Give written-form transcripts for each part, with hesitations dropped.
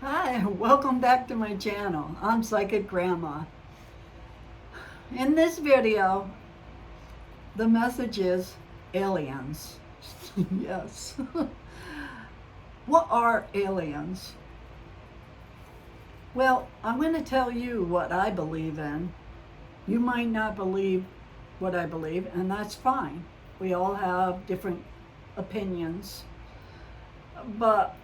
Hi, welcome back to my channel. I'm Psychic Grandma. In this video, the message is aliens. Yes. What are aliens? Well, I'm going to tell you what I believe in. You might not believe what I believe, and that's fine. We all have different opinions. But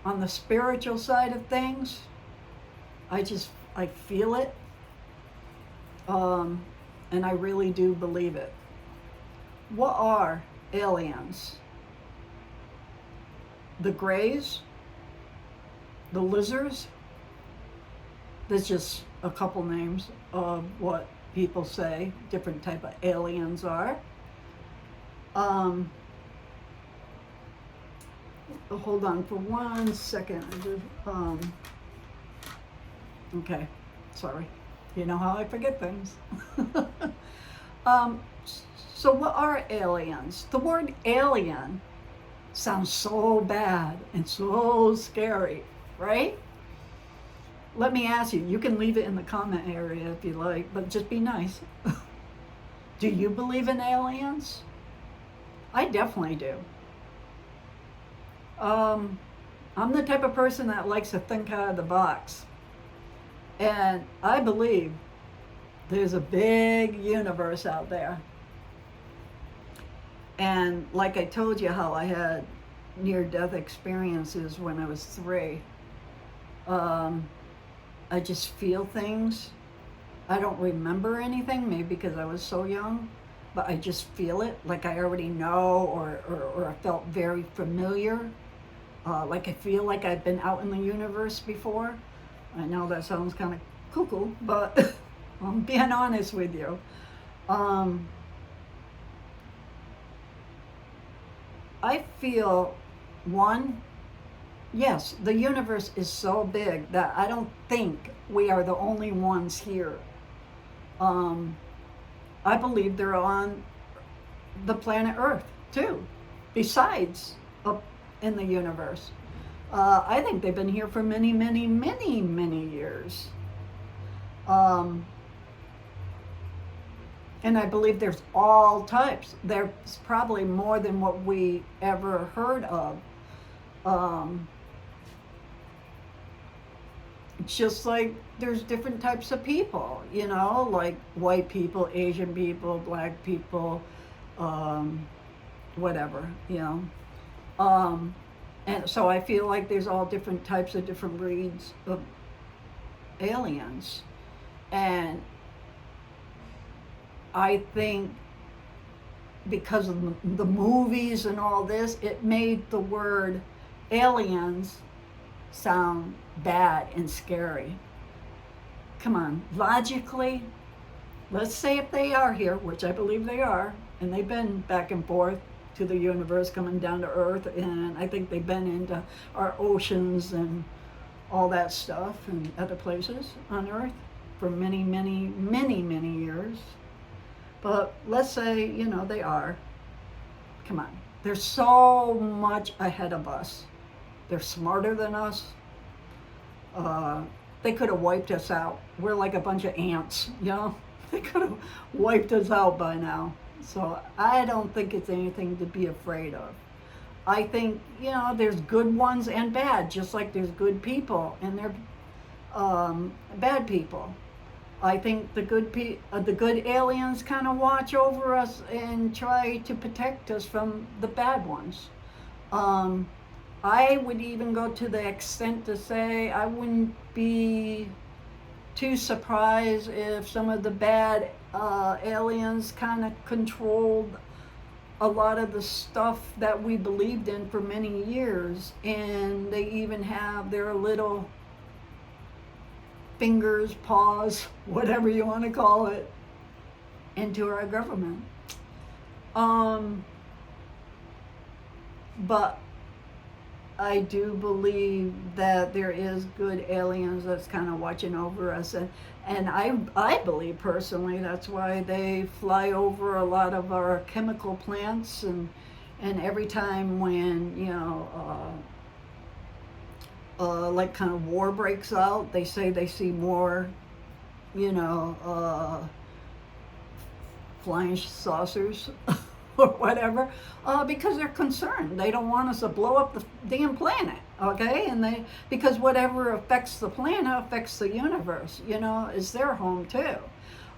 on the spiritual side of things, I feel it, and I really do believe it. What are aliens? The grays, the lizards. There's just a couple names of what people say different type of aliens are. Hold on for 1 second. Okay, sorry. You know how I forget things. um, so what are aliens? The word alien sounds so bad and so scary, right? Let me ask you, you can leave it in the comment area if you like, but just be nice. Do you believe in aliens? I definitely do. I'm the type of person that likes to think out of the box. And I believe there's a big universe out there. And like I told you how I had near-death experiences when I was 3. I just feel things. I don't remember anything, maybe because I was so young, but I just feel it, like I already know, or I felt very familiar. Like I feel like I've been out in the universe before. I know that sounds kind of cuckoo, but I'm being honest with you. I feel, one, yes, the universe is so big that I don't think we are the only ones here. I believe they're on the planet Earth too, besides up in the universe. I think they've been here for many, many, many, many years. And I believe there's all types. There's probably more than what we ever heard of. Just like there's different types of people, like white people, Asian people, black people, whatever, And so I feel like there's all different types of different breeds of aliens. And I think because of the movies and all this, it made the word aliens sound bad and scary. Come on, logically, let's say if they are here, which I believe they are, and they've been back and forth to the universe, coming down to Earth, and I think they've been into our oceans and all that stuff and other places on Earth for many, many, many, many years. But let's say, they are. Come on. They're so much ahead of us. They're smarter than us. They could have wiped us out. We're like a bunch of ants, They could have wiped us out by now. So I don't think it's anything to be afraid of. I think, there's good ones and bad, just like there's good people and there's bad people. I think the good aliens kind of watch over us and try to protect us from the bad ones. I would even go to the extent to say I wouldn't be too surprised if some of the bad aliens kind of controlled a lot of the stuff that we believed in for many years, and they even have their little fingers, paws, whatever you want to call it, into our government. But I do believe that there is good aliens that's kind of watching over us, and I believe personally that's why they fly over a lot of our chemical plants, and every time when like kind of war breaks out, they say they see more, you know, flying saucers or whatever, because they're concerned. They don't want us to blow up the damn planet, okay? And because whatever affects the planet affects the universe, you know, is their home too.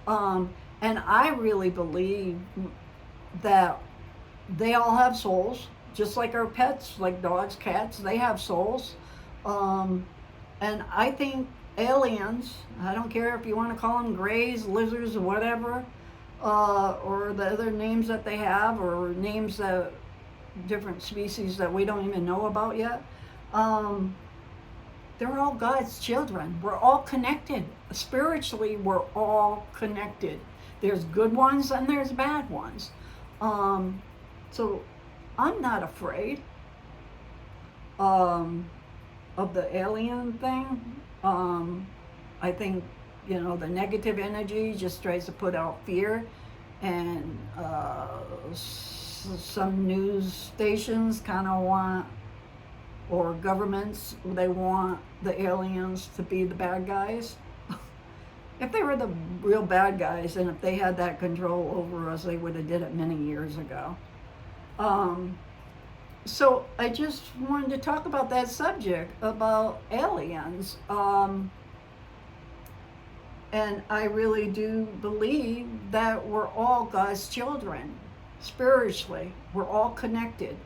And I really believe that they all have souls, just like our pets, like dogs, cats, they have souls. And I think aliens, I don't care if you want to call them grays, lizards, or whatever, or the other names that they have, or names that different species that we don't even know about yet. They're all God's children. We're all connected. Spiritually, we're all connected. There's good ones and there's bad ones. So I'm not afraid of the alien thing. I think, you know, the negative energy just tries to put out fear, and some news stations kind of want, or governments, they want the aliens to be the bad guys. If they were the real bad guys, and if they had that control over us, they would have did it many years ago. So I just wanted to talk about that subject, about aliens. And I really do believe that we're all God's children. Spiritually, we're all connected.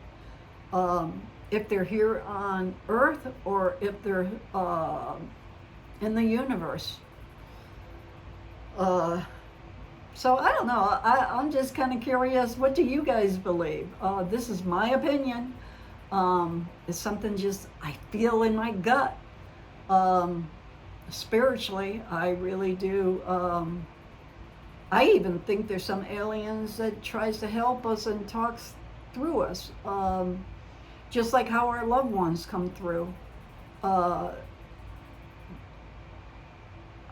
If they're here on Earth, or if they're in the universe. So I don't know. I'm just kind of curious. What do you guys believe? This is my opinion. It's something just I feel in my gut. Spiritually, I really do. I even think there's some aliens that tries to help us and talks through us, just like how our loved ones come through.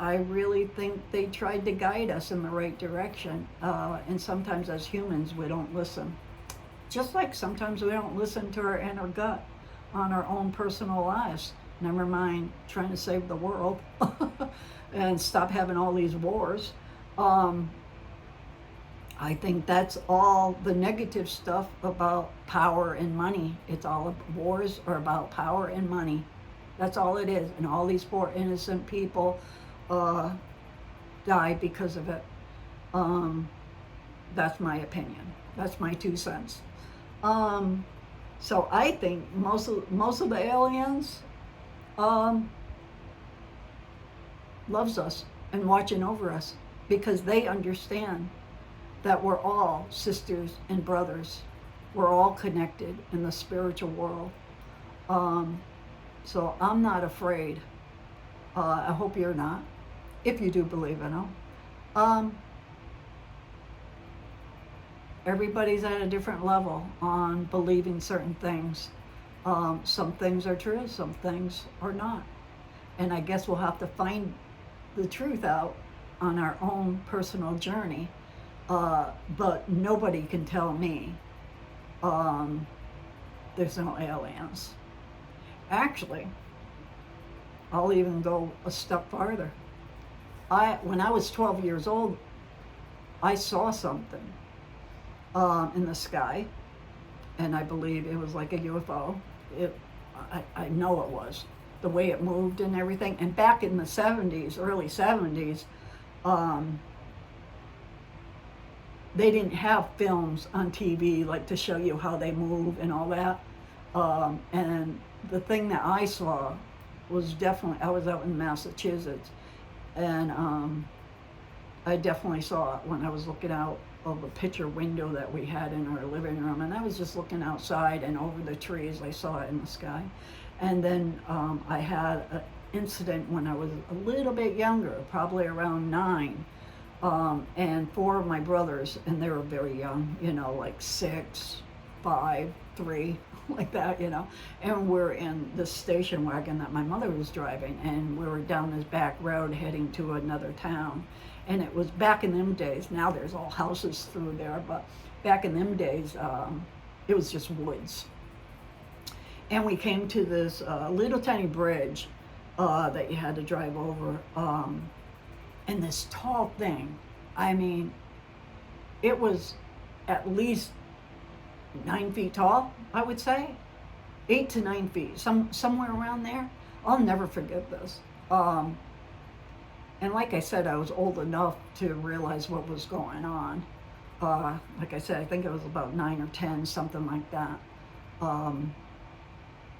I really think they tried to guide us in the right direction, and sometimes as humans we don't listen. Just like sometimes we don't listen to our inner gut on our own personal lives. Never mind trying to save the world and stop having all these wars. I think that's all the negative stuff about power and money. It's all, wars are about power and money. That's all it is. And all these poor innocent people die because of it. That's my opinion. That's my 2 cents. So I think most of the aliens loves us and watching over us, because they understand that we're all sisters and brothers. We're all connected in the spiritual world. So I'm not afraid. I hope you're not, if you do believe in them. Everybody's at a different level on believing certain things. Some things are true, some things are not. And I guess we'll have to find the truth out on our own personal journey. But nobody can tell me there's no aliens. Actually, I'll even go a step farther. When I was 12 years old, I saw something in the sky, and I believe it was like a UFO. I know it was, the way it moved and everything. And back in the 70s, early 70s, they didn't have films on TV like to show you how they move and all that. And the thing that I saw was definitely, I was out in Massachusetts, and I definitely saw it when I was looking out of a picture window that we had in our living room, and I was just looking outside, and over the trees I saw it in the sky. And then I had an incident when I was a little bit younger, probably around 9, and 4 of my brothers, and they were very young, you know, like 6, 5, 3, like that, you know. And we're in this station wagon that my mother was driving, and we were down this back road heading to another town. And it was back in them days. Now there's all houses through there, but back in them days, it was just woods. and we came to this little tiny bridge that you had to drive over, and this tall thing. I mean, it was at least 9 feet tall, I would say, 8 to 9 feet, somewhere around there. I'll never forget this. And like I said, I was old enough to realize what was going on. Like I said, I think it was about 9 or 10, something like that.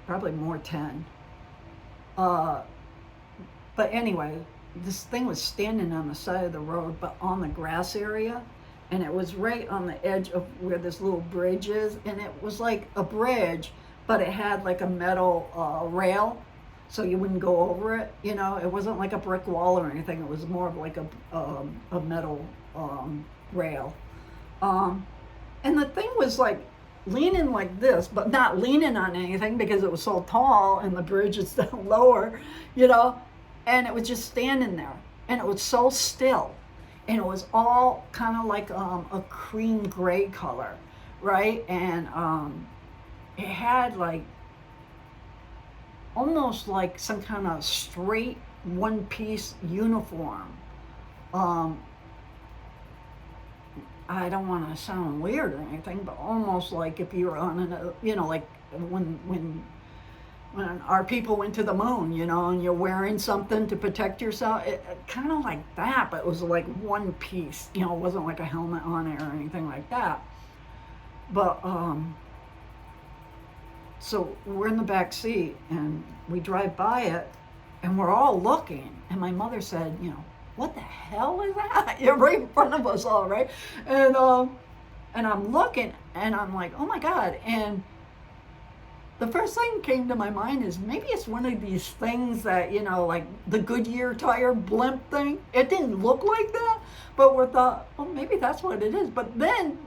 Probably more 10. But anyway, this thing was standing on the side of the road, but on the grass area. And it was right on the edge of where this little bridge is. And it was like a bridge, but it had like a metal rail, so you wouldn't go over it. You know, it wasn't like a brick wall or anything. It was more of like a metal rail. And the thing was like leaning like this, but not leaning on anything because it was so tall and the bridge is down lower, you know, and it was just standing there. And it was so still. And it was all kind of like a cream gray color, right? And it had like almost like some kind of straight one-piece uniform. I don't want to sound weird or anything, but almost like if you were on an, you know, like when our people went to the moon, you know, and you're wearing something to protect yourself, it kind of like that, but it was like one piece, you know, it wasn't like a helmet on it or anything like that. But so we're in the back seat and we drive by it and we're all looking, and my mother said, you know, what the hell is that? You're right in front of us all, right? And I'm looking and I'm like, oh my God. And the first thing came to my mind is maybe it's one of these things that, you know, like the Goodyear tire blimp thing. It didn't look like that, but we thought, well, maybe that's what it is. But then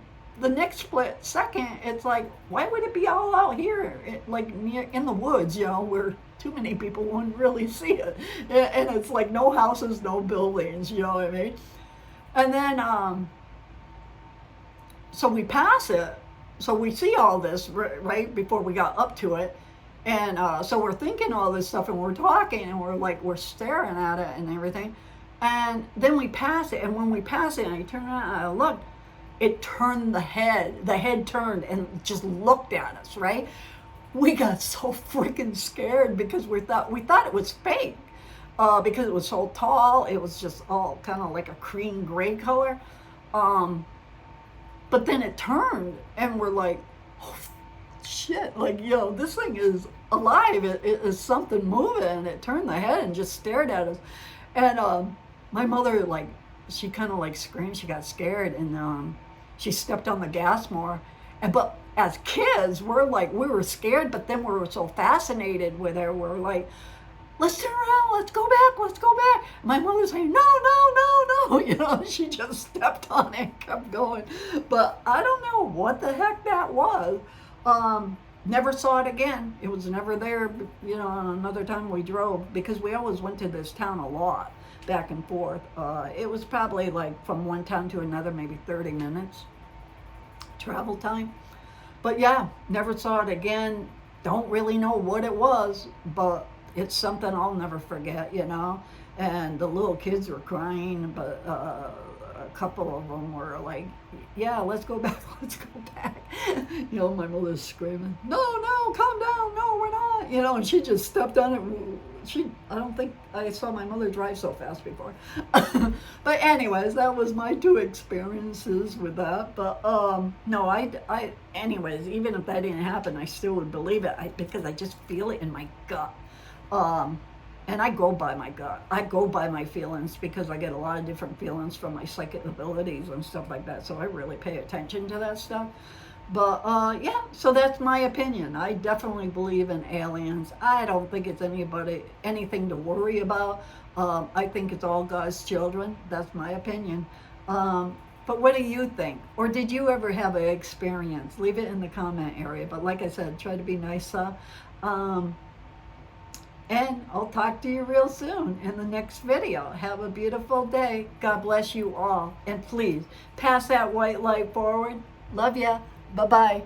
the next split second, it's like, why would it be all out here, like near in the woods, you know, where too many people wouldn't really see it. And it's like no houses, no buildings, you know what I mean? And then, so we pass it. So we see all this right before we got up to it. And so we're thinking all this stuff and we're talking and we're staring at it and everything. And then we pass it. And when we pass it and I turn around and I looked, it turned the head turned and just looked at us, right? We got so freaking scared because we thought it was fake because it was so tall. It was just all kind of like a cream gray color. But then it turned and we're like, oh, shit, like, yo, this thing is alive. It is something moving. And it turned the head and just stared at us. And my mother, like, she kind of like screamed. She got scared and she stepped on the gas more. But as kids, we were scared, but then we were so fascinated with her. We're like, let's turn around, let's go back. My mother's saying, no. You know, she just stepped on it and kept going. But I don't know what the heck that was. Never saw it again. It was never there, you know, another time we drove, because we always went to this town a lot, back and forth. It was probably like from one town to another, maybe 30 minutes travel time. But yeah, never saw it again. Don't really know what it was, but it's something I'll never forget, you know. And the little kids were crying, but a couple of them were like, yeah, let's go back. You know, my mother's screaming, no, calm down, no, we're not. You know, and she just stepped on it. I don't think I saw my mother drive so fast before. But anyways, that was my 2 experiences with that. But no, anyways, even if that didn't happen, I still would believe it because I just feel it in my gut. And I go by my gut. I go by my feelings because I get a lot of different feelings from my psychic abilities and stuff like that. So I really pay attention to that stuff. But yeah, so that's my opinion. I definitely believe in aliens. I don't think it's anything to worry about. I think it's all God's children. That's my opinion. But what do you think? Or did you ever have an experience? Leave it in the comment area. But like I said, try to be nice. And I'll talk to you real soon in the next video. Have a beautiful day. God bless you all. And please, pass that white light forward. Love ya. Bye-bye.